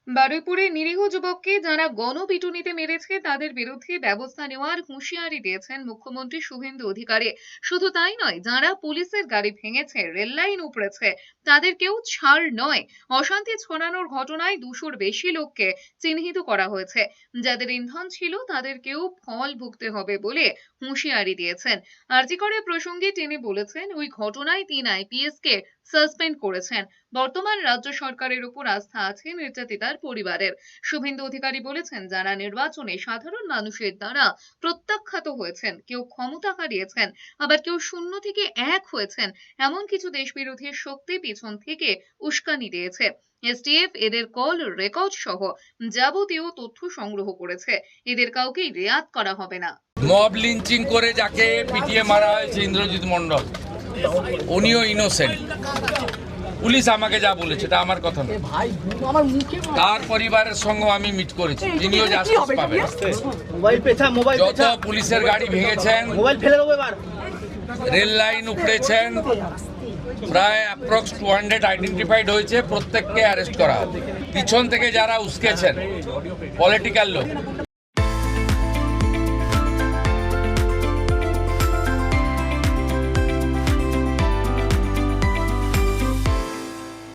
বারুইপুরে নিরীহ যুবককে যারা গণপিটুনিতে মেরেছে তাদের বিরুদ্ধে ব্যবস্থা নেওয়ার হুঁশিয়ারি দিয়েছেন মুখ্যমন্ত্রী শুভেন্দু অধিকারী। শুধু তাই নয়, যারা পুলিশের গাড়ি ভেঙেছে, রেল লাইন উপড়েছে, তাদেরকেও ছাড় নয়। অশান্তি ছড়ানোর ঘটনায় 200-র বেশি লোককে চিহ্নিত করা হয়েছে। যাদের ইন্ধন ছিল তাদেরকেও ফল ভুগতে হবে বলে হুঁশিয়ারি দিয়েছেন। আরজিকরের প্রসঙ্গে তিনি বলেছেন, ওই ঘটনায় 3 আইপিএস কে সাসপেন্ড করেছেন। বর্তমান রাজ্য সরকারের উপর আস্থা আছে নির্যাতিতার পরিবারের। শুভেন্দু অধিকারী বলেছেন, যারা নির্বাচনে সাধারণ মানুষের দ্বারা প্রত্যাখ্যাত হয়েছেন, কেউ ক্ষমতা হারিয়েছেন, আবার কেউ শূন্য থেকে 1 হয়েছেন, এমন কিছু দেশবিরোধী শক্তি পিছন থেকে উস্কানি দিয়েছে। এসটিএফ এদের কল রেকর্ড সহ যাবতীয় তথ্য সংগ্রহ করেছে। এদের কাউকেই রেয়াত করা হবে না। মব লিঞ্চিং করে যাকে পিটিয়ে মারা হয়েছে ইন্দ্রজিৎ মণ্ডল, উনিও ইনোসেন্ট। পুলিশ আমাকে যা বলেছে এটা আমার কথা না, তার পরিবারের সঙ্গে আমি মিট করেছি, তিনিও জাস্টিস পাবেন। যত পুলিশের গাড়ি ভেঙেছেন, রেল লাইন উপড়েছেন, প্রায় অ্যাপ্রক্স 200 আইডেন্টিফাইড হয়েছে, প্রত্যেককে অ্যারেস্ট করা হবে। পিছন থেকে যারা উস্কেছেন পলিটিক্যাল লোক,